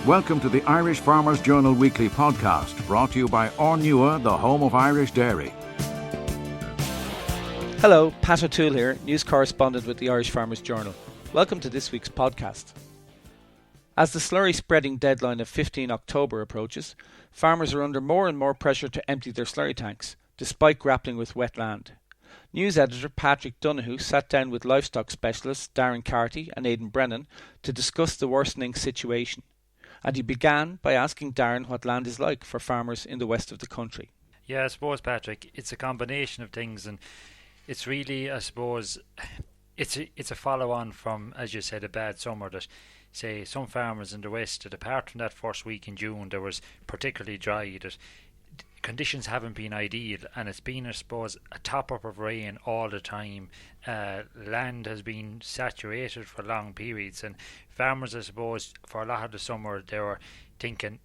Welcome to the Irish Farmers Journal Weekly Podcast, brought to you by Ornua, the home of Irish dairy. Hello, Pat O'Toole here, news correspondent with the Irish Farmers Journal. Welcome to this week's podcast. As the slurry spreading deadline of 15 October approaches, farmers are under more and more pressure to empty their slurry tanks, despite grappling with wet land. News editor Patrick Donoghue sat down with livestock specialists Darren Carty and Aidan Brennan to discuss the worsening situation. And he began by asking Darren what land is like for farmers in the west of the country. Yeah, I suppose, Patrick, it's a combination of things, and it's really, I suppose, it's a follow-on from, as you said, a bad summer that, say, some farmers in the west, that apart from that first week in June, there was particularly dry, that conditions haven't been ideal, and it's been, I suppose, a top-up of rain all the time. Land has been saturated for long periods, and farmers, I suppose, for a lot of the summer, they were thinking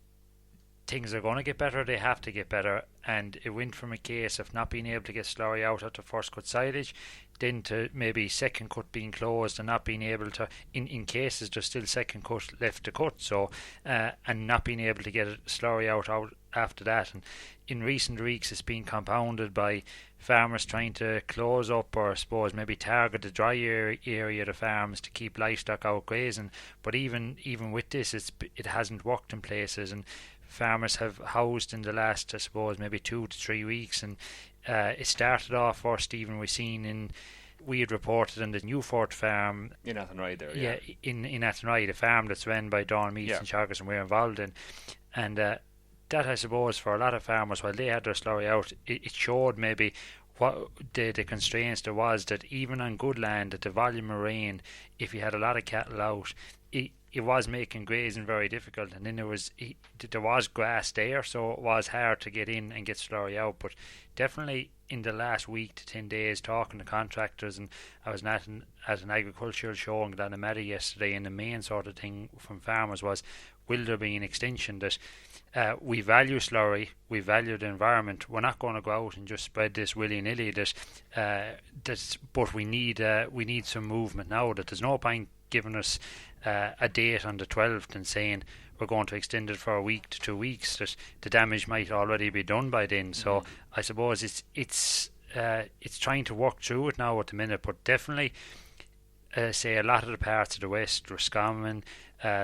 things are going to get better, they have to get better, and it went from a case of not being able to get slurry out at the first cut silage, then to maybe second cut being closed and not being able to, in cases there's still second cut left to cut, so and not being able to get slurry out after that. And in recent weeks it's been compounded by farmers trying to close up, or I suppose maybe target the dry area of the farms to keep livestock out grazing. But even with this, it hasn't worked in places, and farmers have housed in the last, I suppose, maybe 2 to 3 weeks, and it started off first, even we had reported in the Newfort farm in Athenry there, yeah. in Athenry, the farm that's run by Dawn Meats and Chagas, and we're involved in, and that, I suppose, for a lot of farmers, while they had their slurry out, it showed maybe what the constraints there was, that even on good land, that the volume of rain, if you had a lot of cattle out, it was making grazing very difficult. And then there was grass there, so it was hard to get in and get slurry out. But definitely in the last week to 10 days, talking to contractors, and I was at an agricultural show in Glenamada yesterday, and the main sort of thing from farmers was, will there be an extension that we value slurry, we value the environment, we're not going to go out and just spread this willy-nilly, but we need some movement now, that there's no point giving us a date on the 12th and saying we're going to extend it for a week to 2 weeks, that the damage might already be done by then. So I suppose it's trying to work through it now at the minute, but definitely say a lot of the parts of the west, Roscommon,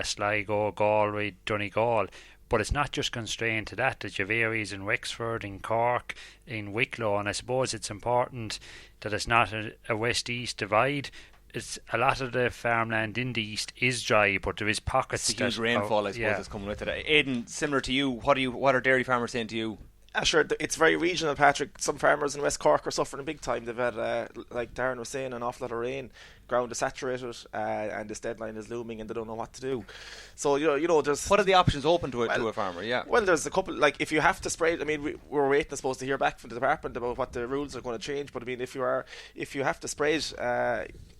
Sligo, Galway, Donegal, but it's not just constrained to that you have areas in Wexford, in Cork, in Wicklow, and I suppose it's important that it's not a west-east divide. It's a lot of the farmland in the east is dry, but there is pockets. It's a huge rainfall, I suppose, that's coming with it. Aidan, similar to you, what are dairy farmers saying to you? Sure, it's very regional, Patrick. Some farmers in West Cork are suffering big time. They've had, like Darren was saying, an awful lot of rain. Ground is saturated, and this deadline is looming, and they don't know what to do. So you know, there's what are the options open to a farmer? Yeah. Well, there's a couple. Like, if you have to spray, I mean, we're waiting, I suppose, to hear back from the department about what the rules are going to change. But I mean, if you have to spray it,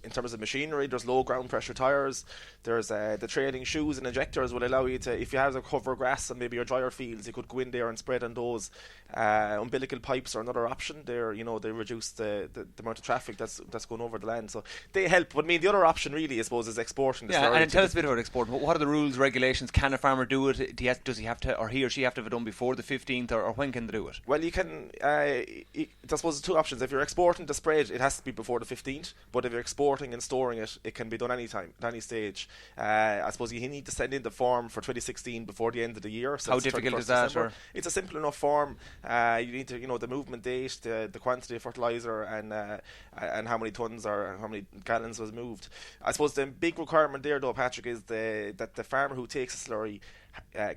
in terms of machinery, there's low ground pressure tyres. There's the trailing shoes and injectors will allow you to, if you have a cover grass and maybe your drier fields, you could go in there and spread on those. Umbilical pipes are another option. They reduce the amount of traffic that's going over the land, so they help. But I mean, the other option really, I suppose, is exporting the slurry. And tell us a bit about exporting. What are the rules, regulations? Can a farmer do it? Does he have to, or he or she have to have it done before the 15th, or when can they do it? Well, you can. I suppose there's two options. If you're exporting the spread, it has to be before the 15th. But if you're exporting and storing it, it can be done any time, at any stage. I suppose you need to send in the form for 2016 before the end of the year. So how difficult is that? It's a simple enough form. You need to, the movement date, the quantity of fertilizer, and how many tons or how many gallons was moved. I suppose the big requirement there, though, Patrick, is that the farmer who takes a slurry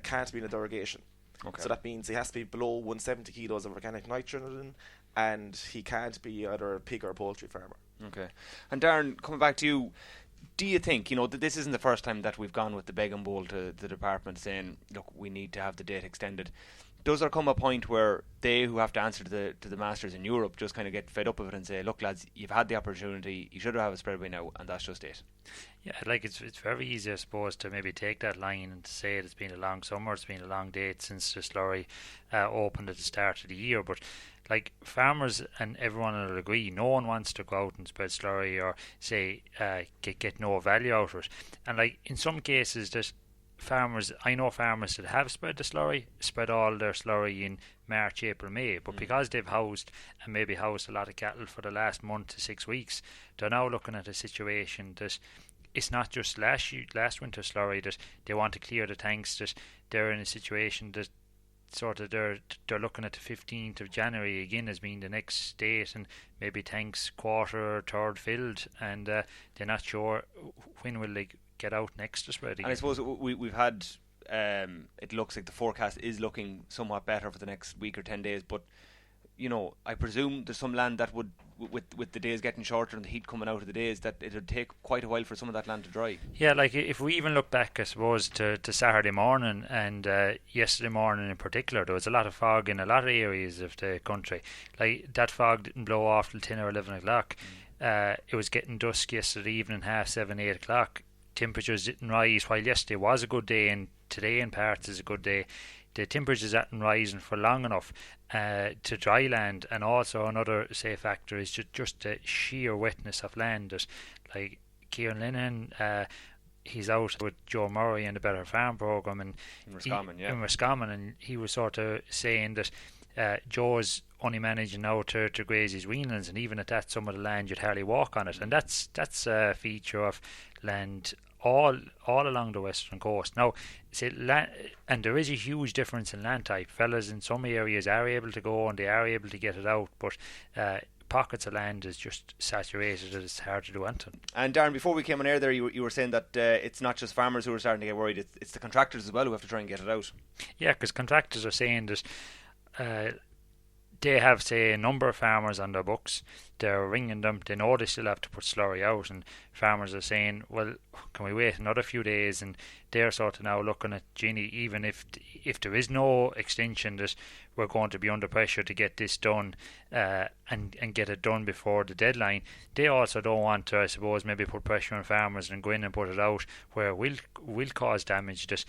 can't be in a derogation. Okay. So that means he has to be below 170 kilos of organic nitrogen, and he can't be either a pig or a poultry farmer. Okay. And Darren, coming back to you, do you think, that this isn't the first time that we've gone with the beg and bowl to the department saying, look, we need to have the date extended? Does there come a point where they who have to answer to the masters in Europe just kind of get fed up of it and say, look lads, you've had the opportunity, you should have a spread by now, and that's just it? Yeah, like it's very easy, I suppose, to maybe take that line and to say it's been a long summer, it's been a long date since the slurry opened at the start of the year, but like farmers and everyone will agree, no one wants to go out and spread slurry or say get no value out of it. And like in some cases that I know farmers that have spread the slurry, spread all their slurry in March, April, May, but because they've housed a lot of cattle for the last month to 6 weeks, they're now looking at a situation that it's not just last winter slurry that they want to clear the tanks, that they're in a situation that sort of they're looking at the 15th of January again as being the next date, and maybe tanks quarter or third filled, and they're not sure when will they get out next to spread again. And I suppose we've had it looks like the forecast is looking somewhat better for the next week or 10 days, but I presume there's some land that would, with the days getting shorter and the heat coming out of the days, that it would take quite a while for some of that land to dry. Yeah, like if we even look back, I suppose, to Saturday morning and yesterday morning in particular, there was a lot of fog in a lot of areas of the country. Like, that fog didn't blow off till 10 or 11 o'clock. It was getting dusk yesterday evening, 7:30, 8 o'clock. Temperatures didn't rise, while yesterday was a good day and today in parts is a good day. The temperatures hadn't risen for long enough to dry land, and also another factor is just the sheer wetness of land. That, like, Kieran Lennon, he's out with Joe Murray and the Better Farm programme in Roscommon, and he was sort of saying that Joe's only managing now to graze his weanlings, and even at that, some of the land you'd hardly walk on it, and that's a feature of land all along the western coast. Now, and there is a huge difference in land type. Fellas in some areas are able to go and they are able to get it out, but pockets of land is just saturated and it's hard to do anything. And Darren, before we came on air there, you were saying that it's not just farmers who are starting to get worried, it's the contractors as well who have to try and get it out. Yeah, because contractors are saying that they have, say, a number of farmers on their books. They're ringing them. They know they still have to put slurry out, and farmers are saying, well, can we wait another few days? And they're sort of now looking at, Ginny, even if there is no extension, that we're going to be under pressure to get this done and get it done before the deadline. They also don't want to, I suppose, maybe put pressure on farmers and go in and put it out where will cause damage. That,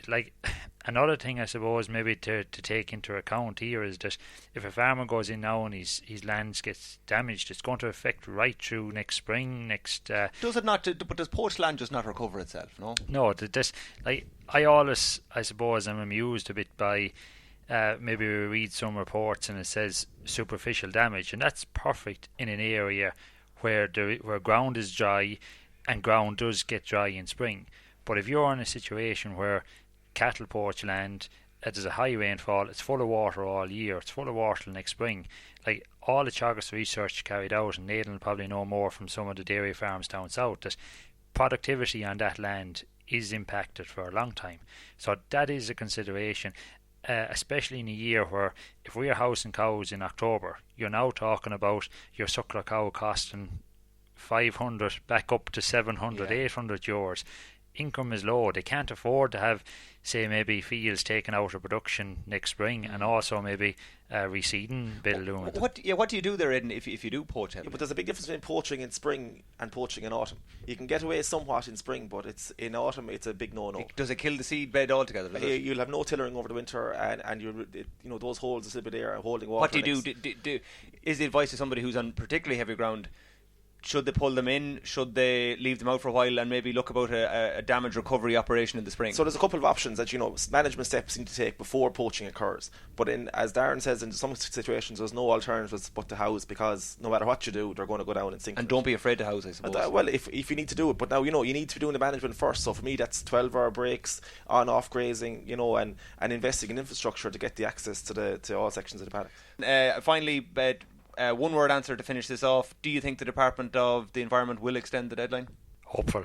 like, another thing, I suppose, maybe to take into account here is that if a farmer goes in now and his land gets damaged, it's going to affect right through next spring. Does it not? But does poached land just not recover itself? No. I always, I suppose, am amused a bit by maybe we read some reports and it says superficial damage, and that's perfect in an area where ground is dry, and ground does get dry in spring. But if you're in a situation where cattle poach land, there's a high rainfall, it's full of water all year, it's full of water till next spring, like all the Teagasc research carried out, and Nathan will probably know more from some of the dairy farms down south, that productivity on that land is impacted for a long time. So that is a consideration, especially in a year where if we are housing cows in October, you're now talking about your suckler cow costing 500 back up to 700, 800 euros. Income is low. They can't afford to have, say, maybe fields taken out of production next spring, and also maybe reseeding bill doing. What do you do there, Aidan, if you do poach heavily? But there's a big difference between poaching in spring and poaching in autumn. You can get away somewhat in spring, but it's in autumn it's a big no-no. Does it kill the seed bed altogether? You'll have no tillering over the winter, and you'll those holes a little bit there holding water. What do you do? Is the advice to somebody who's on particularly heavy ground? Should they pull them in? Should they leave them out for a while and maybe look about a damage recovery operation in the spring? So there's a couple of options that management steps need to take before poaching occurs. But as Darren says, in some situations there's no alternatives but to house, because no matter what you do, they're going to go down and sink. And don't be afraid to house, I suppose. Well, if you need to do it, but now you need to be doing the management first. So for me, that's 12-hour breaks, on-off grazing, and investing in infrastructure to get the access to all sections of the paddock. Finally, one word answer to finish this off. Do you think the Department of the Environment will extend the deadline? Hopeful.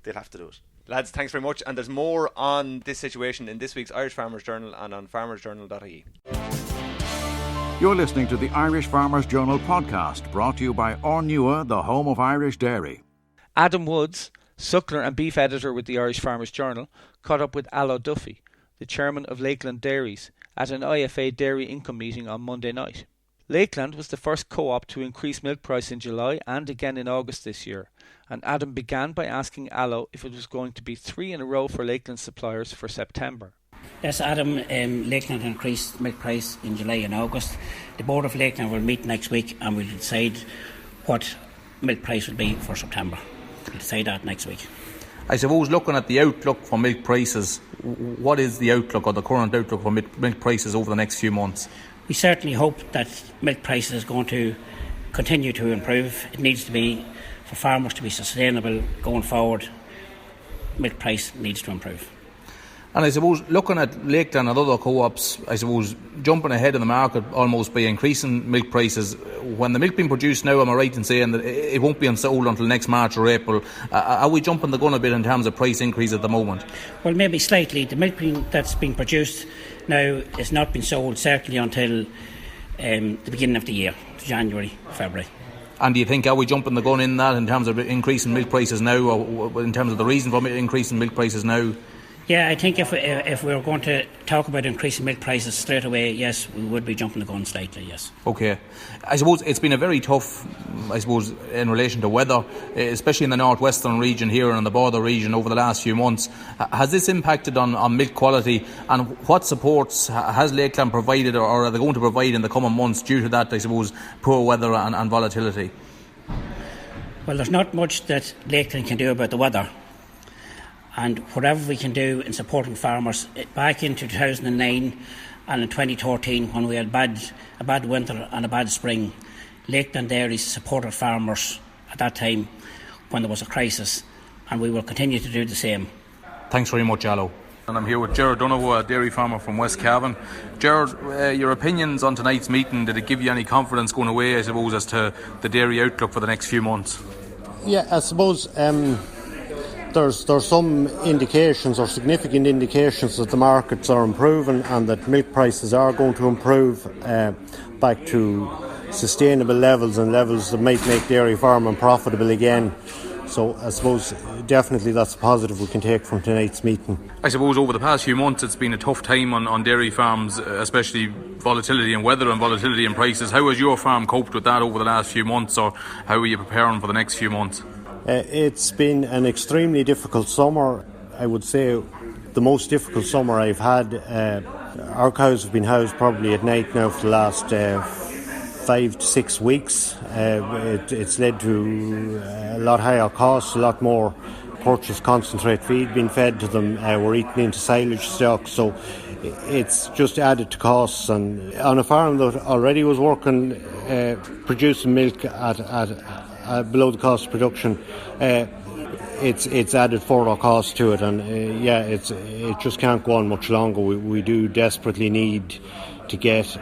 They'll have to do it. Lads, thanks very much. And there's more on this situation in this week's Irish Farmers Journal and on farmersjournal.ie. You're listening to the Irish Farmers Journal podcast, brought to you by Ornua, the home of Irish dairy. Adam Woods, suckler and beef editor with the Irish Farmers Journal, caught up with Allo Duffy, the chairman of Lakeland Dairies, at an IFA dairy income meeting on Monday night. Lakeland was the first co-op to increase milk price in July and again in August this year, and Adam began by asking Allo if it was going to be 3 in a row for Lakeland suppliers for September. Yes, Adam, Lakeland increased milk price in July and August. The board of Lakeland will meet next week and we'll decide what milk price will be for September. We'll decide that next week. I suppose looking at the outlook for milk prices, what is the outlook or the current outlook for milk prices over the next few months? We certainly hope that milk prices is going to continue to improve. It needs to be, for farmers to be sustainable going forward, milk price needs to improve. And I suppose looking at Lakeland and other co-ops, I suppose jumping ahead of the market almost by increasing milk prices, when the milk being produced now, am I right in saying that it won't be sold until next March or April? Are we jumping the gun a bit in terms of price increase at the moment? Well, maybe slightly. The milk that's being produced now is not being sold certainly until the beginning of the year, January, February. And do you think, are we jumping the gun in that in terms of increasing milk prices now, or in terms of the reason for increasing milk prices now? Yeah, I think if we were going to talk about increasing milk prices straight away, yes, we would be jumping the gun slightly, yes. Okay. I suppose it's been a very tough, in relation to weather, especially in the northwestern region here and in the border region over the last few months. Has this impacted on milk quality, and what supports has Lakeland provided or are they going to provide in the coming months due to that, I suppose, poor weather and volatility? Well, there's not much that Lakeland can do about the weather. And whatever we can do in supporting farmers, back in 2009 and in 2013 when we had a bad winter and a bad spring, Lakeland Dairies supported farmers at that time when there was a crisis, and we will continue to do the same. Thanks very much, Allo. And I'm here with Gerard Donoghue, a dairy farmer from West Cavan. Gerard, your opinions on tonight's meeting, did it give you any confidence going away, I suppose, as to the dairy outlook for the next few months? Yeah, I suppose there's some indications or significant indications that the markets are improving and that milk prices are going to improve back to sustainable levels and levels that might make dairy farming profitable again. So I suppose definitely that's a positive we can take from tonight's meeting. I suppose over the past few months it's been a tough time on dairy farms, especially volatility in weather and volatility in prices. How has your farm coped with that over the last few months, or how are you preparing for the next few months? It's been an extremely difficult summer. I would say the most difficult summer I've had. Our cows have been housed probably at night now for the last 5 to 6 weeks. It's led to a lot higher costs, a lot more purchased concentrate feed being fed to them. We're eating into silage stock, so it's just added to costs. And on a farm that already was working, producing milk at below the cost of production, it's added further cost to it, and it just can't go on much longer. We do desperately need to get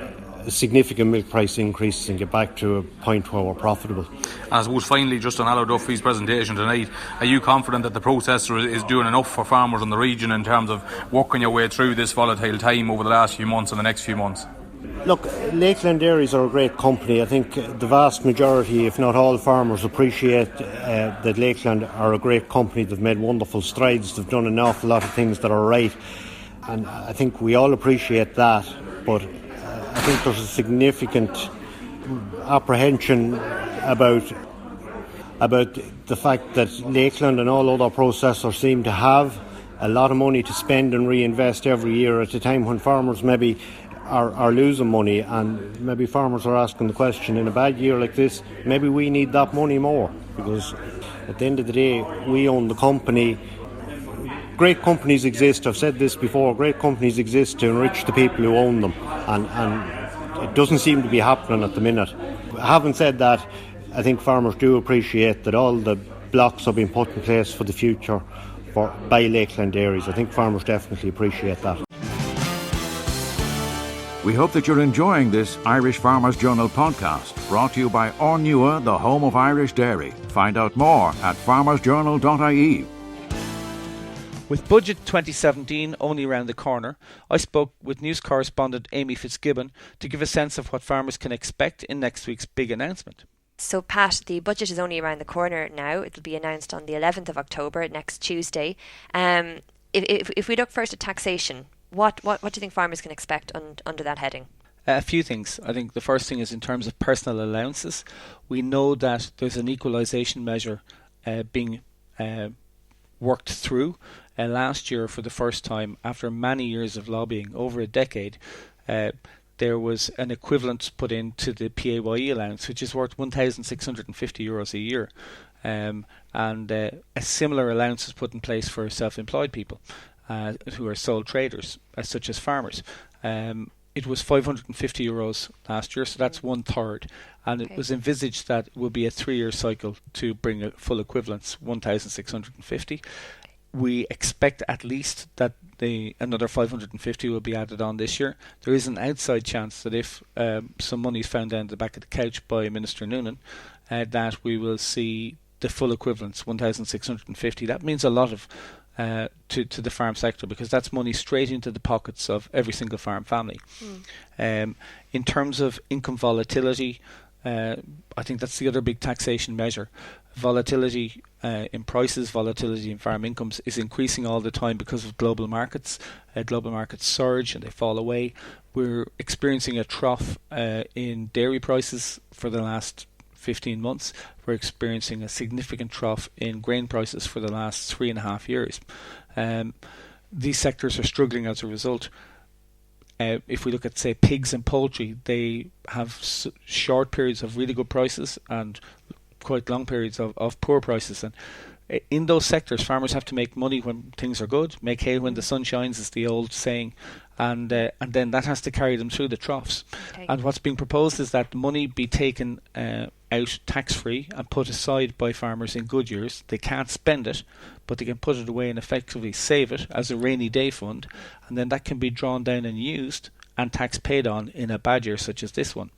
significant milk price increases and get back to a point where we're profitable. And I suppose finally, just on Allo Duffy's presentation tonight, are you confident that the processor is doing enough for farmers in the region in terms of working your way through this volatile time over the last few months and the next few months? Look, Lakeland Dairies are a great company. I think the vast majority, if not all farmers, appreciate that Lakeland are a great company. They've made wonderful strides. They've done an awful lot of things that are right. And I think we all appreciate that. But I think there's a significant apprehension about the fact that Lakeland and all other processors seem to have a lot of money to spend and reinvest every year at a time when farmers maybe are losing money, and maybe farmers are asking the question, in a bad year like this, maybe we need that money more, because at the end of the day we own the company. Great companies exist, I've said this before, great companies exist to enrich the people who own them, and it doesn't seem to be happening at the minute. Having said that, I think farmers do appreciate that all the blocks are being put in place for the future by Lakeland Dairies. I think farmers definitely appreciate that. We hope that you're enjoying this Irish Farmers Journal podcast, brought to you by Ornua, the home of Irish dairy. Find out more at farmersjournal.ie. With Budget 2017 only around the corner, I spoke with news correspondent Amy Fitzgibbon to give a sense of what farmers can expect in next week's big announcement. So Pat, the budget is only around the corner now. It'll be announced on the 11th of October, next Tuesday. If we look first at taxation, what do you think farmers can expect under that heading? A few things. I think the first thing is in terms of personal allowances. We know that there's an equalisation measure being worked through. Last year, for the first time, after many years of lobbying, over a decade, there was an equivalent put into the PAYE allowance, which is worth €1,650 a year. and a similar allowance is put in place for self-employed people who are sole traders, such as farmers. It was €550 last year, so that's 1/3. And it was envisaged that it would be a 3-year cycle to bring a full equivalence, 1,650. We expect at least that another 550 will be added on this year. There is an outside chance that if some money is found down the back of the couch by Minister Noonan, that we will see the full equivalence, 1,650. That means a lot of to the farm sector, because that's money straight into the pockets of every single farm family. In terms of income volatility, I think that's the other big taxation measure. Volatility in prices, volatility in farm incomes is increasing all the time because of global markets. Global markets surge and they fall away. We're experiencing a trough in dairy prices for the last 15 months. We're experiencing a significant trough in grain prices for the last 3.5 years. These sectors are struggling as a result. If we look at, say, pigs and poultry, they have short periods of really good prices and quite long periods of poor prices. And in those sectors, farmers have to make money when things are good, make hay when the sun shines, is the old saying, and then that has to carry them through the troughs. Okay. And what's being proposed is that the money be taken out tax-free and put aside by farmers in good years. They can't spend it, but they can put it away and effectively save it as a rainy day fund, and then that can be drawn down and used and tax paid on in a bad year such as this one.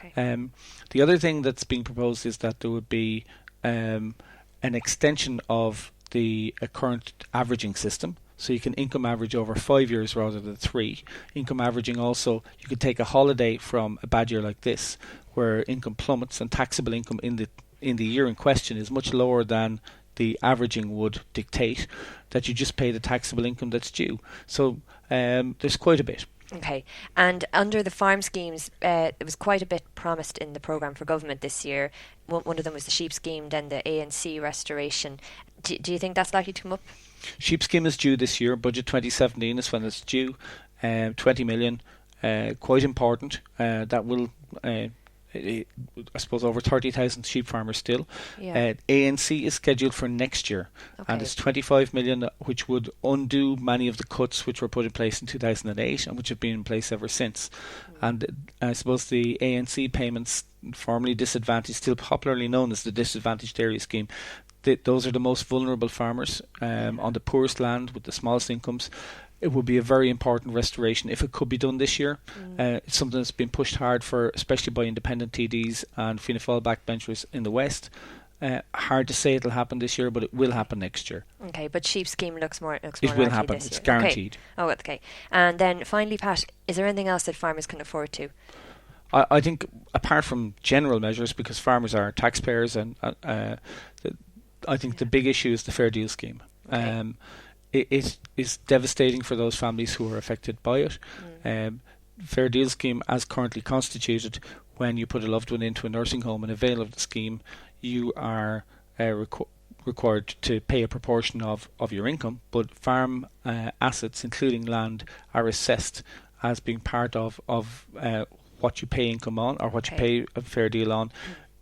Okay. The other thing that's being proposed is that there would be an extension of the current averaging system. So you can income average over 5 years rather than 3. Income averaging also, you could take a holiday from a bad year like this, where income plummets and taxable income in the year in question is much lower than the averaging would dictate, that you just pay the taxable income that's due. So there's quite a bit. Okay, and under the farm schemes, there was quite a bit promised in the programme for government this year. One of them was the sheep scheme, then the ANC restoration. Do you think that's likely to come up? Sheep scheme is due this year. Budget 2017 is when it's due. 20 million, quite important. That will, I suppose, over 30,000 sheep farmers still. Yeah. ANC is scheduled for next year, and it's 25 million, which would undo many of the cuts which were put in place in 2008 and which have been in place ever since. And I suppose the ANC payments, formerly disadvantaged, still popularly known as the disadvantaged area scheme, those are the most vulnerable farmers on the poorest land with the smallest incomes. It would be a very important restoration if it could be done this year. It's something that's been pushed hard for, especially by independent TDs and Fianna Fáil backbenchers in the West. Hard to say it'll happen this year, but it will happen next year. Okay, but sheep scheme looks more it will happen. This it's year. guaranteed. Okay. Oh, okay. And then finally, Pat, is there anything else that farmers can afford to? I think apart from general measures, because farmers are taxpayers, and I think the big issue is the Fair Deal scheme. Okay. It is devastating for those families who are affected by it. Fair Deal scheme, as currently constituted, when you put a loved one into a nursing home and avail of the scheme, you are required to pay a proportion of your income, but farm assets, including land, are assessed as being part of what you pay income on, or what you pay a Fair Deal on.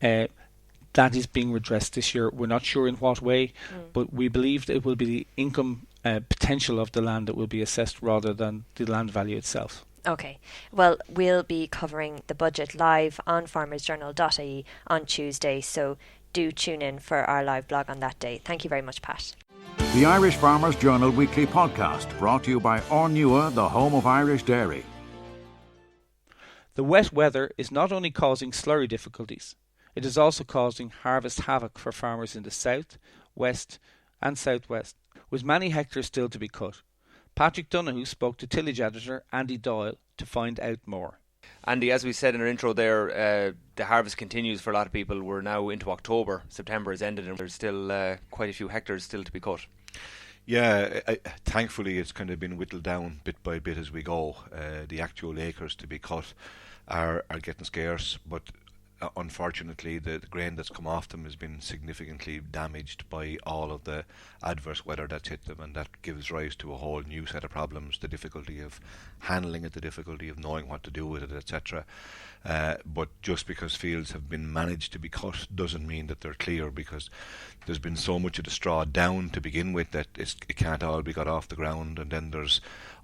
That is being redressed this year. We're not sure in what way, but we believe that it will be the income potential of the land that will be assessed rather than the land value itself. Okay. Well, we'll be covering the budget live on farmersjournal.ie on Tuesday, so do tune in for our live blog on that day. Thank you very much, Pat. The Irish Farmers Journal Weekly Podcast, brought to you by Ornua, the home of Irish dairy. The wet weather is not only causing slurry difficulties, it is also causing harvest havoc for farmers in the south, west and southwest, with many hectares still to be cut. Patrick Donoghue spoke to tillage editor Andy Doyle to find out more. Andy, as we said in our intro there, the harvest continues for a lot of people. We're now into October. September has ended and there's still quite a few hectares still to be cut. Yeah, thankfully it's kind of been whittled down bit by bit as we go. The actual acres to be cut are getting scarce, but unfortunately, the grain that's come off them has been significantly damaged by all of the adverse weather that's hit them, and that gives rise to a whole new set of problems, the difficulty of handling it, the difficulty of knowing what to do with it, etc. But just because fields have been managed to be cut doesn't mean that they're clear, because there's been so much of the straw down to begin with that it can't all be got off the ground, and then there's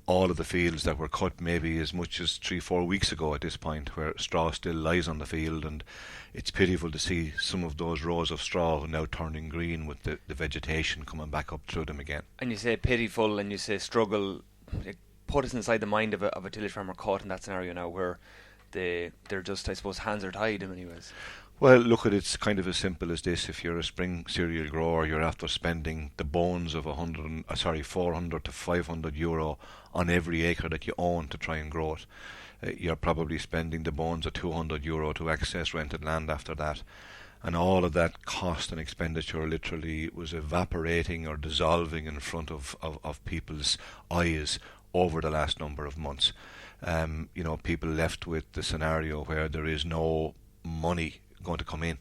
all of the fields that were cut maybe as much as 3-4 weeks ago at this point, where straw still lies on the field, and it's pitiful to see some of those rows of straw now turning green with the vegetation coming back up through them again. And you say pitiful and you say struggle. Put us inside the mind of a tillage farmer caught in that scenario now, where they're just, I suppose, hands are tied in many ways. Well, look, it's kind of as simple as this. If you're a spring cereal grower, you're after spending the bones of 400 to 500 euro on every acre that you own to try and grow it. You're probably spending the bones of 200 euro to access rented land after that. And all of that cost and expenditure literally was evaporating or dissolving in front of people's eyes over the last number of months. People left with the scenario where there is no money going to come in,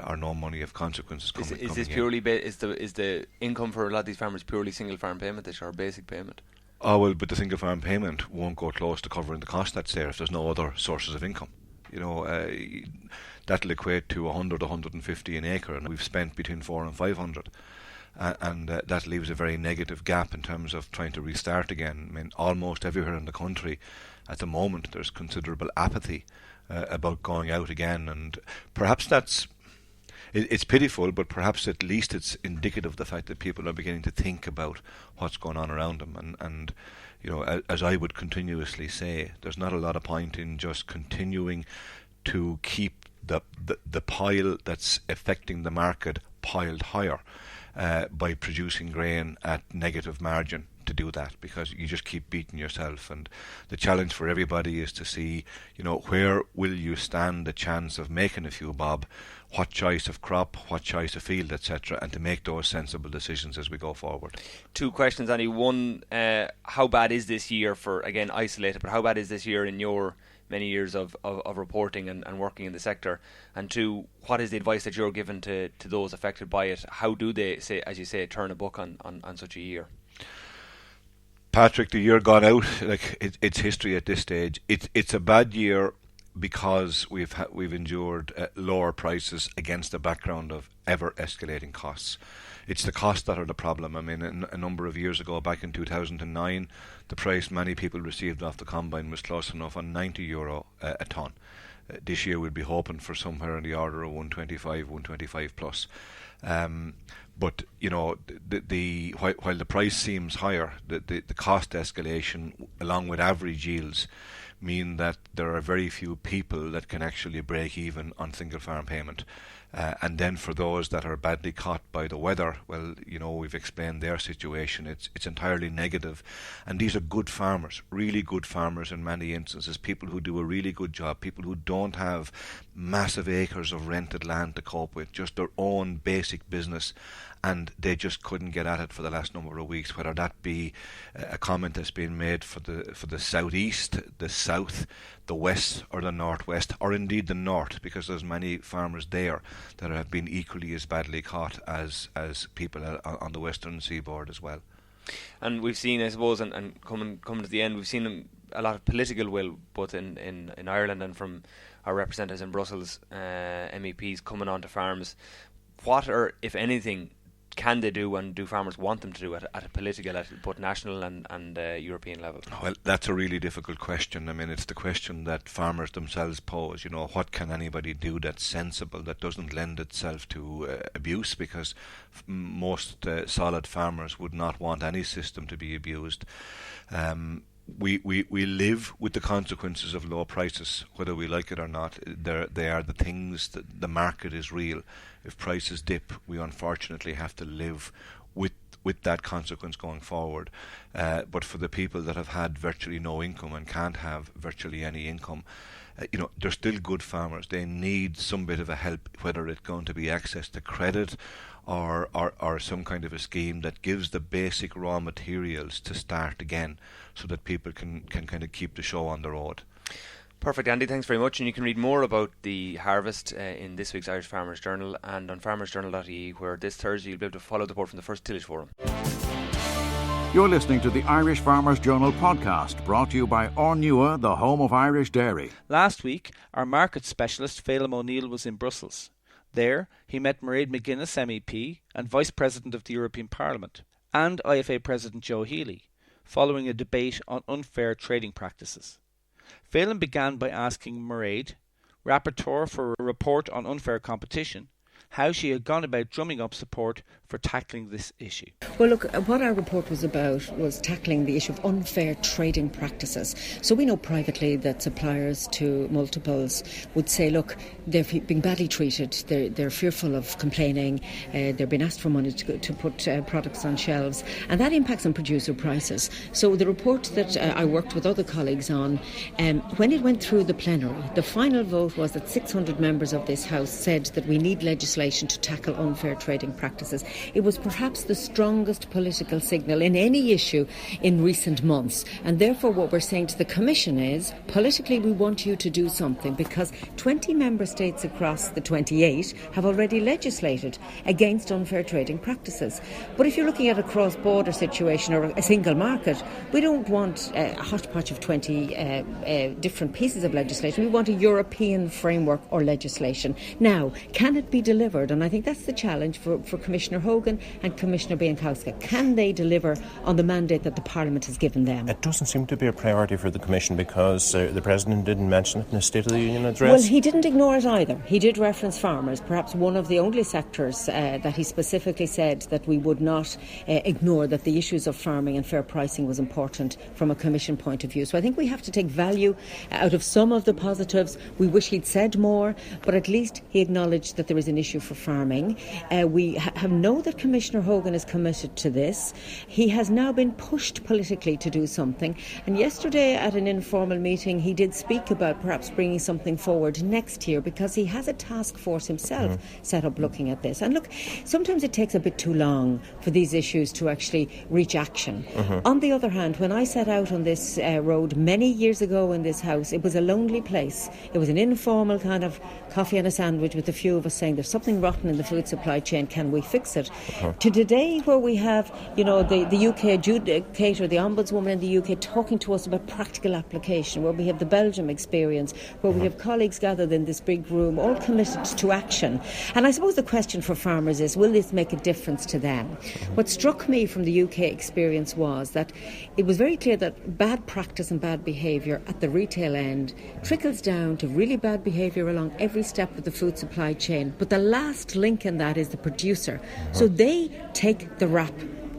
or no money of consequences coming in. Is this purely is the income for a lot of these farmers purely single farm payment, this, or basic payment? Oh well, but the single farm payment won't go close to covering the cost that's there if there's no other sources of income. That'll equate to 100, 150 an acre, and we've spent between 400 and 500. And that leaves a very negative gap in terms of trying to restart again. I mean, almost everywhere in the country at the moment there's considerable apathy about going out again, and perhaps it's pitiful, but perhaps at least it's indicative of the fact that people are beginning to think about what's going on around them. And as I would continuously say, there's not a lot of point in just continuing to keep the pile that's affecting the market piled higher by producing grain at negative margin to do that, because you just keep beating yourself. And the challenge for everybody is to see, where will you stand the chance of making a few bob, what choice of crop, what choice of field, etc., and to make those sensible decisions as we go forward. Two questions, Annie. One, how bad is this year for, again, isolated, but how bad is this year in your many years of reporting and working in the sector? And two, what is the advice that you're given to those affected by it? How do they, say, as you say, turn a book on such a year? Patrick, the year gone out, it's history at this stage. It's a bad year because we've endured lower prices against a background of ever escalating costs. It's the costs that are the problem. I mean, a number of years ago, back in 2009, the price many people received off the combine was close enough on 90 euro a tonne. This year we'll be hoping for somewhere in the order of 125 plus. But while the price seems higher, the cost escalation along with average yields mean that there are very few people that can actually break even on single farm payment. And then for those that are badly caught by the weather, well, we've explained their situation. It's entirely negative. And these are good farmers, really good farmers in many instances, people who do a really good job, people who don't have massive acres of rented land to cope with, just their own basic business, and they just couldn't get at it for the last number of weeks, whether that be a comment that's been made for the southeast, the south, the west or the northwest, or indeed the north, because there's many farmers there that have been equally as badly caught as people on the western seaboard as well. And we've seen, I suppose, and coming to the end, we've seen a lot of political will, both in Ireland and from our representatives in Brussels, MEPs coming onto farms. What, or if anything, can they do, and do farmers want them to do at a political, at both national and European level? Well, that's a really difficult question. I mean, it's the question that farmers themselves pose. What can anybody do that's sensible, that doesn't lend itself to abuse? Because most solid farmers would not want any system to be abused. We live with the consequences of low prices, whether we like it or not. They are the things that the market is real. If prices dip, we unfortunately have to live with that consequence going forward. But for the people that have had virtually no income and can't have virtually any income, they're still good farmers. They need some bit of a help, whether it's going to be access to credit or some kind of a scheme that gives the basic raw materials to start again, so that people can kind of keep the show on the road. Perfect, Andy. Thanks very much. And you can read more about the harvest in this week's Irish Farmers Journal and on farmersjournal.ie, where this Thursday you'll be able to follow the report from the first tillage forum. You're listening to the Irish Farmers Journal podcast, brought to you by Ornua, the home of Irish dairy. Last week, our market specialist, Phelim O'Neill, was in Brussels. There, he met Mairead McGuinness, MEP and Vice President of the European Parliament, and IFA President Joe Healy, following a debate on unfair trading practices. Phelim began by asking Mairead, rapporteur for a report on unfair competition, how she had gone about drumming up support for tackling this issue. Well, look, what our report was about was tackling the issue of unfair trading practices. So we know privately that suppliers to multiples would say, look, they're being badly treated, they're fearful of complaining, they're being asked for money to put products on shelves, and that impacts on producer prices. So the report that I worked with other colleagues on, when it went through the plenary, the final vote was that 600 members of this House said that we need legislation to tackle unfair trading practices. It was perhaps the strongest political signal in any issue in recent months, and therefore what we're saying to the Commission is, politically we want you to do something, because 20 member states across the 28 have already legislated against unfair trading practices. But if you're looking at a cross-border situation or a single market, we don't want a hodgepodge of 20 different pieces of legislation. We want a European framework or legislation. Now, can it be delivered? And I think that's the challenge for Commissioner Hogan and Commissioner Bienkowska. Can they deliver on the mandate that the Parliament has given them? It doesn't seem to be a priority for the Commission, because the President didn't mention it in his State of the Union address. Well, he didn't ignore it either. He did reference farmers, perhaps one of the only sectors that he specifically said that we would not ignore, that the issues of farming and fair pricing was important from a Commission point of view. So I think we have to take value out of some of the positives. We wish he'd said more, but at least he acknowledged that there is an issue for farming. We know that Commissioner Hogan is committed to this. He has now been pushed politically to do something, and yesterday at an informal meeting he did speak about perhaps bringing something forward next year, because he has a task force himself set up looking at this. And look, sometimes it takes a bit too long for these issues to actually reach action. On the other hand, when I set out on this road many years ago in this House, it was a lonely place. It was an informal kind of coffee and a sandwich with a few of us saying there's something rotten in the food supply chain, can we fix it? To today, where we have, the UK adjudicator, the Ombudswoman in the UK talking to us about practical application, where we have the Belgium experience, where we have colleagues gathered in this big room, all committed to action. And I suppose the question for farmers is, will this make a difference to them? What struck me from the UK experience was that it was very clear that bad practice and bad behaviour at the retail end trickles down to really bad behaviour along every step of the food supply chain. But the last link in that is the producer. So they take the rap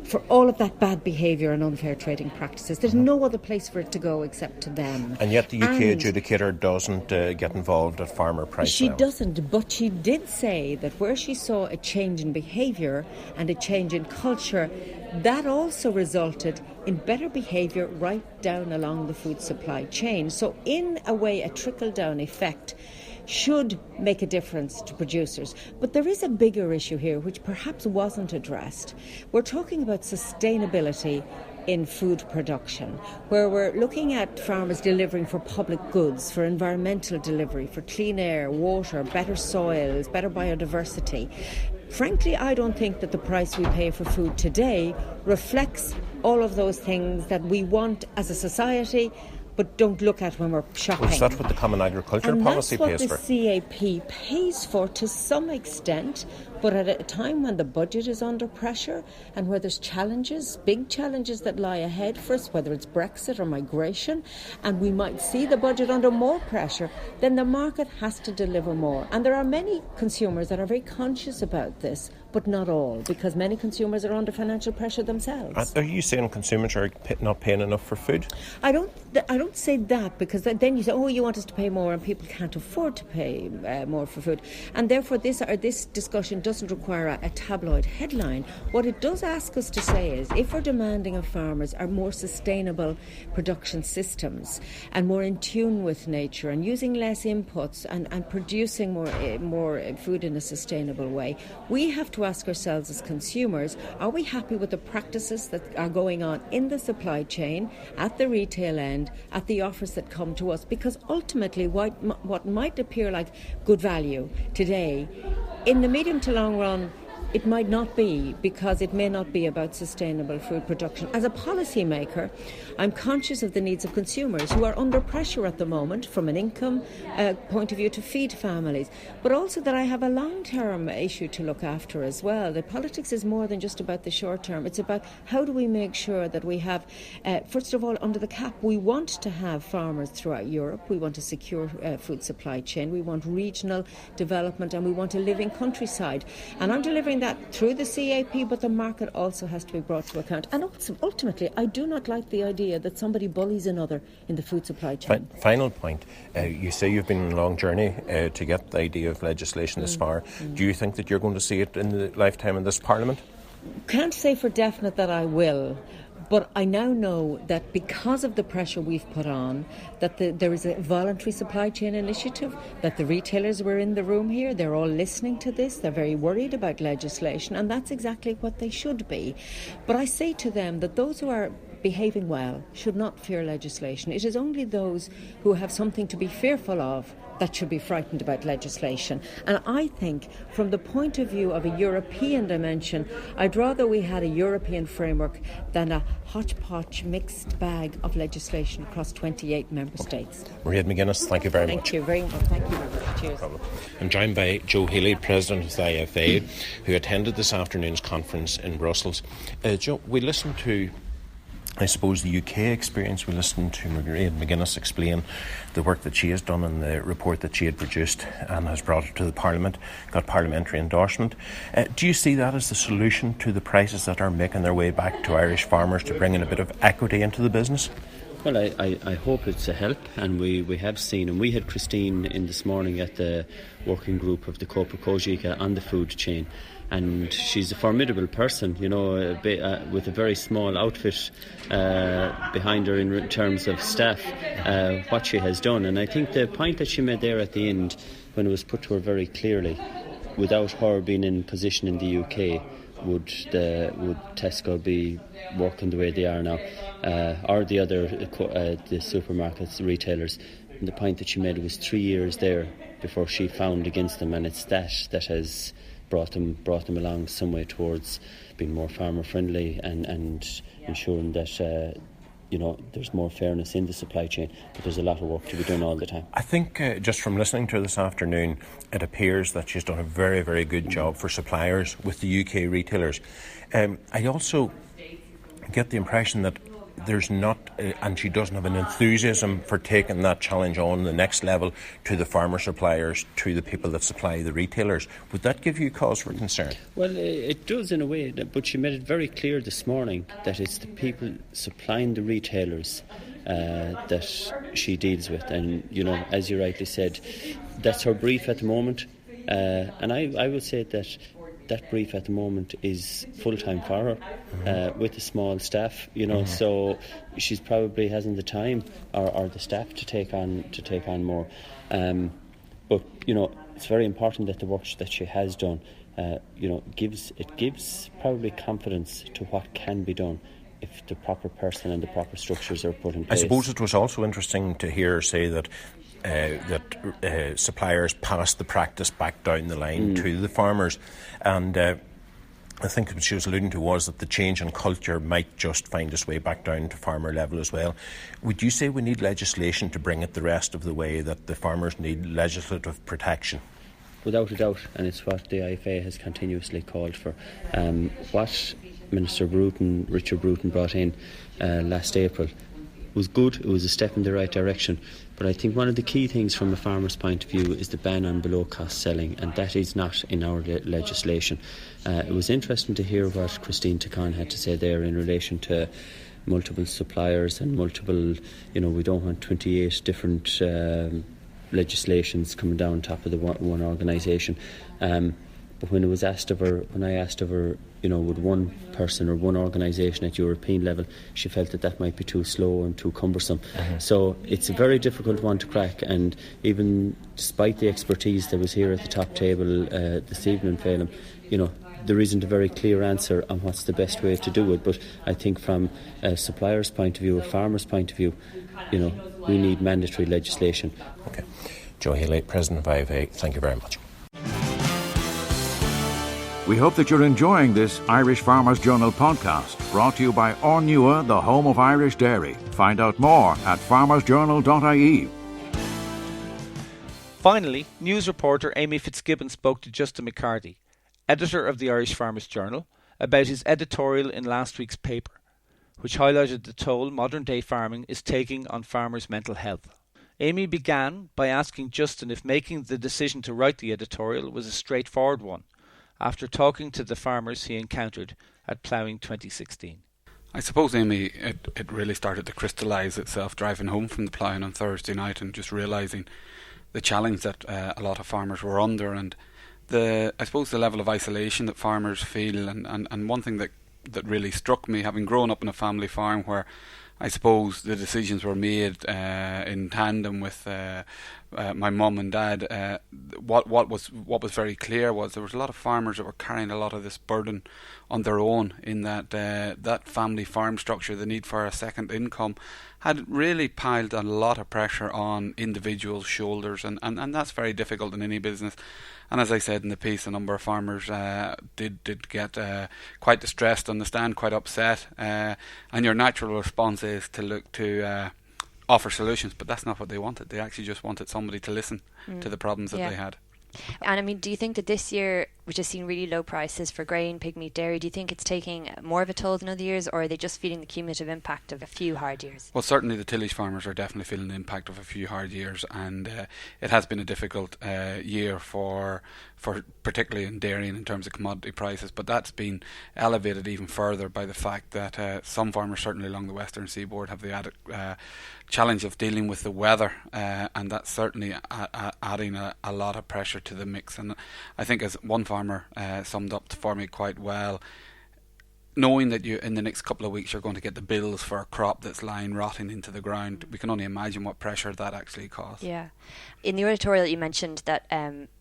for all of that bad behaviour and unfair trading practices. There's no other place for it to go except to them. And yet the UK adjudicator doesn't get involved at farmer price She level. doesn't, but she did say that where she saw a change in behaviour and a change in culture, that also resulted in better behaviour right down along the food supply chain. So in a way, a trickle-down effect should make a difference to producers. But there is a bigger issue here which perhaps wasn't addressed. We're talking about sustainability in food production, where we're looking at farmers delivering for public goods, for environmental delivery, for clean air, water, better soils, better biodiversity. Frankly, I don't think that the price we pay for food today reflects all of those things that we want as a society, but don't look at when we're shopping. Well, is that what the Common Agriculture Policy pays for? That's what the CAP pays for to some extent, but at a time when the budget is under pressure and where there's challenges, big challenges that lie ahead for us, whether it's Brexit or migration, and we might see the budget under more pressure, then the market has to deliver more. And there are many consumers that are very conscious about this, but not all, because many consumers are under financial pressure themselves. Are you saying consumers are not paying enough for food? I don't say that, because then you say, oh, you want us to pay more, and people can't afford to pay more for food. And therefore this discussion doesn't require a tabloid headline. What it does ask us to say is, if we're demanding of farmers are more sustainable production systems and more in tune with nature and using less inputs and producing more food in a sustainable way, we have to to ask ourselves as consumers, are we happy with the practices that are going on in the supply chain, at the retail end, at the offers that come to us? Because ultimately what might appear like good value today, in the medium to long run, it might not be, because it may not be about sustainable food production. As a policy maker, I'm conscious of the needs of consumers who are under pressure at the moment from an income point of view to feed families, but also that I have a long-term issue to look after as well. The politics is more than just about the short term. It's about how do we make sure that we have, first of all, under the cap, we want to have farmers throughout Europe. We want a secure food supply chain. We want regional development, and we want a living countryside. And I'm delivering that through the CAP, but the market also has to be brought to account. And also, ultimately, I do not like the idea that somebody bullies another in the food supply chain. Final point. You say you've been on a long journey to get the idea of legislation this far. Do you think that you're going to see it in the lifetime of this Parliament? Can't say for definite that I will. But I now know that because of the pressure we've put on, that there is a voluntary supply chain initiative, that the retailers were in the room here, they're all listening to this, they're very worried about legislation, and that's exactly what they should be. But I say to them that those who are behaving well should not fear legislation. It is only those who have something to be fearful of that should be frightened about legislation. And I think from the point of view of a European dimension, I'd rather we had a European framework than a hodgepodge mixed bag of legislation across 28 member states. Mairead McGuinness, thank you very much. Thank you very much. Thank you very much. Cheers. I'm joined by Joe Healy, President of the IFA, who attended this afternoon's conference in Brussels. Joe, we listened to, I suppose, the UK experience. We listened to Mairead McGuinness explain the work that she has done and the report that she had produced and has brought it to the Parliament, got parliamentary endorsement. Do you see that as the solution to the prices that are making their way back to Irish farmers, to bring in a bit of equity into the business? Well, I hope it's a help, and we have seen, and we had Christine in this morning at the working group of the Cópa Cóisica on the food chain, and she's a formidable person, you know, with a very small outfit behind her in terms of staff, what she has done. And I think the point that she made there at the end, when it was put to her very clearly, without her being in position in the UK, would Tesco be working the way they are now, or the other the supermarkets, the retailers? And the point that she made was 3 years there before she found against them, and it's that has brought them along some way towards being more farmer friendly and ensuring that there's more fairness in the supply chain. But there's a lot of work to be done all the time. I think just from listening to her this afternoon, it appears that she's done a very, very good job for suppliers with the UK retailers. I also get the impression that there's not, and she doesn't have an enthusiasm for taking that challenge on the next level to the farmer suppliers, to the people that supply the retailers. Would that give you cause for concern? Well, it does in a way, but she made it very clear this morning that it's the people supplying the retailers that she deals with. And, you know, as you rightly said, that's her brief at the moment. And I would say that brief at the moment is full-time for her, with a small staff, you know, so she's probably hasn't the time or the staff to take on more. But, you know, it's very important that the work that she has done, gives probably confidence to what can be done if the proper person and the proper structures are put in place. I suppose it was also interesting to hear her say that suppliers pass the practice back down the line to the farmers, and I think what she was alluding to was that the change in culture might just find its way back down to farmer level as well. Would you say we need legislation to bring it the rest of the way, that the farmers need legislative protection? Without a doubt, and it's what the IFA has continuously called for. What Minister Richard Bruton brought in last April was good. It was a step in the right direction. But I think one of the key things from a farmer's point of view is the ban on below-cost selling, and that is not in our legislation. It was interesting to hear what Christine Tacon had to say there in relation to multiple suppliers and multiple, we don't want 28 different legislations coming down on top of the one organisation. But when I asked of her, would one person or one organisation at European level, she felt that might be too slow and too cumbersome. So it's a very difficult one to crack, and even despite the expertise that was here at the top table this evening, Phelim, there isn't a very clear answer on what's the best way to do it. But I think from a supplier's point of view, a farmer's point of view, we need mandatory legislation. Okay. Joe Healy, President of IFA, thank you very much. We hope that you're enjoying this Irish Farmers Journal podcast, brought to you by Ornua, the home of Irish dairy. Find out more at farmersjournal.ie. Finally, news reporter Amy Fitzgibbon spoke to Justin McCarthy, editor of the Irish Farmers Journal, about his editorial in last week's paper, which highlighted the toll modern-day farming is taking on farmers' mental health. Amy began by asking Justin if making the decision to write the editorial was a straightforward one, after talking to the farmers he encountered at Ploughing 2016. I suppose, Amy, it really started to crystallise itself driving home from the ploughing on Thursday night and just realising the challenge that a lot of farmers were under, and the level of isolation that farmers feel. And one thing that really struck me, having grown up on a family farm where I suppose the decisions were made in tandem with my mum and dad, what was very clear was there was a lot of farmers that were carrying a lot of this burden on their own, in that family farm structure, the need for a second income, had really piled a lot of pressure on individuals' shoulders, and that's very difficult in any business. And as I said in the piece, a number of farmers did get quite distressed, understand, quite upset, and your natural response is to look to offer solutions, but that's not what they wanted. They actually just wanted somebody to listen to the problems that they had. And I mean, do you think that this year, which has seen really low prices for grain, pig meat, dairy, do you think it's taking more of a toll than other years, or are they just feeling the cumulative impact of a few hard years? Well, certainly the tillage farmers are definitely feeling the impact of a few hard years, and it has been a difficult year for particularly in dairy and in terms of commodity prices, but that's been elevated even further by the fact that some farmers, certainly along the western seaboard, have the added challenge of dealing with the weather, and that's certainly adding a lot of pressure to the mix. And I think, as one farmer summed up for me quite well, knowing that you in the next couple of weeks you're going to get the bills for a crop that's lying rotting into the ground, we can only imagine what pressure that actually causes. Yeah. In the editorial you mentioned that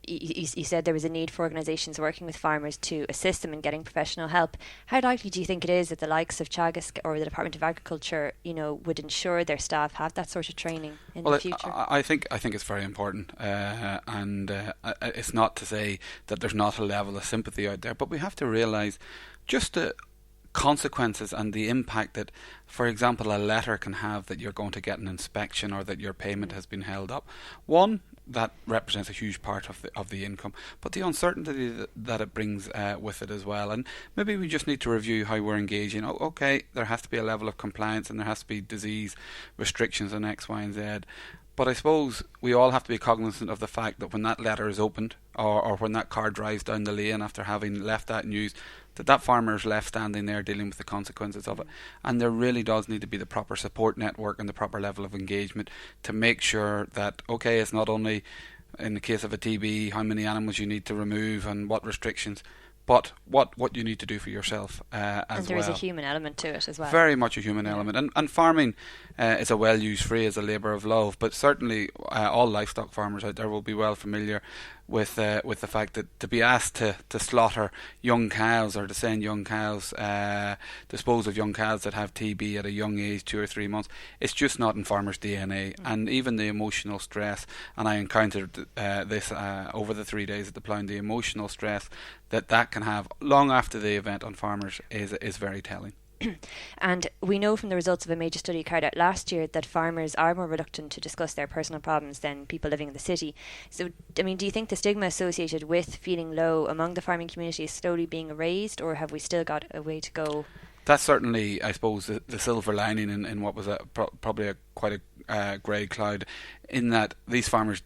you said there was a need for organisations working with farmers to assist them in getting professional help. How likely do you think it is that the likes of Teagasc or the Department of Agriculture, would ensure their staff have that sort of training in the future? I think it's very important, and it's not to say that there's not a level of sympathy out there, but we have to realise just the consequences and the impact that, for example, a letter can have that you're going to get an inspection or that your payment has been held up. One, that represents a huge part of the income, but the uncertainty that it brings with it as well. And maybe we just need to review how we're engaging. Okay, there has to be a level of compliance and there has to be disease restrictions on X, Y and Z. But I suppose we all have to be cognizant of the fact that when that letter is opened, or when that car drives down the lane after having left that news, that farmer is left standing there dealing with the consequences of it. And there really does need to be the proper support network and the proper level of engagement to make sure that, okay, it's not only in the case of a TB how many animals you need to remove and what restrictions, but what you need to do for yourself as well. And there is a human element to it as well. Very much a human element. And farming is a well-used phrase, a labour of love, but certainly all livestock farmers out there will be well familiar with the fact that to be asked to slaughter young cows or to send young cows, dispose of young cows that have TB at a young age, 2 or 3 months, it's just not in farmers' DNA. And even the emotional stress, and I encountered this over the 3 days at the ploughing, the emotional stress that can have long after the event on farmers is very telling. And we know from the results of a major study carried out last year that farmers are more reluctant to discuss their personal problems than people living in the city. So, I mean, do you think the stigma associated with feeling low among the farming community is slowly being erased, or have we still got a way to go? That's certainly, I suppose, the silver lining in what was probably quite a grey cloud, in that these farmers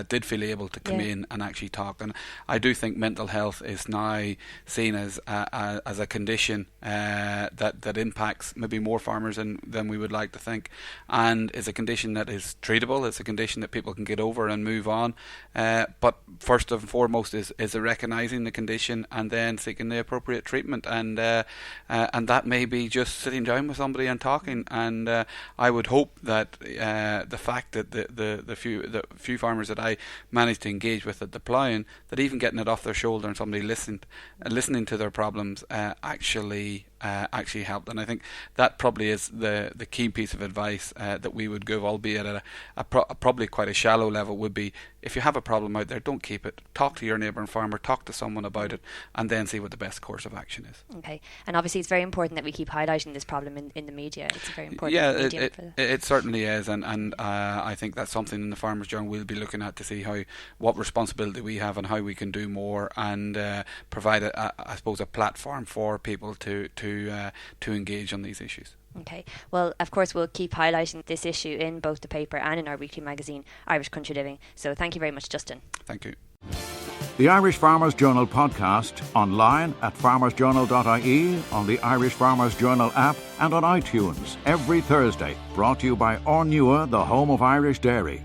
did feel able to come in and actually talk. And I do think mental health is now seen as a condition that impacts maybe more farmers than we would like to think, and is a condition that is treatable. It's a condition that people can get over and move on. But first and foremost is recognising the condition and then seeking the appropriate treatment. And that may be just sitting down with somebody and talking. And I would hope that the fact that the few farmers that I managed to engage with at the ploughing, that even getting it off their shoulder and somebody listening to their problems actually helped. And I think that probably is the key piece of advice that we would give, albeit at probably quite a shallow level, would be, if you have a problem out there, don't keep it. Talk to your neighbouring farmer, talk to someone about it, and then see what the best course of action is. Okay, and obviously it's very important that we keep highlighting this problem in the media. It's a very important medium for that. It certainly is, and I think that's something in the Farmers Journal we'll be looking at to see what responsibility we have and how we can do more, and provide I suppose a platform for people to engage on these issues. Okay, well, of course we'll keep highlighting this issue in both the paper and in our weekly magazine, Irish Country Living. So thank you very much, Justin. Thank you. The Irish Farmers Journal podcast, online at farmersjournal.ie, on the Irish Farmers Journal app and on iTunes every Thursday. Brought to you by Ornua, the home of Irish dairy.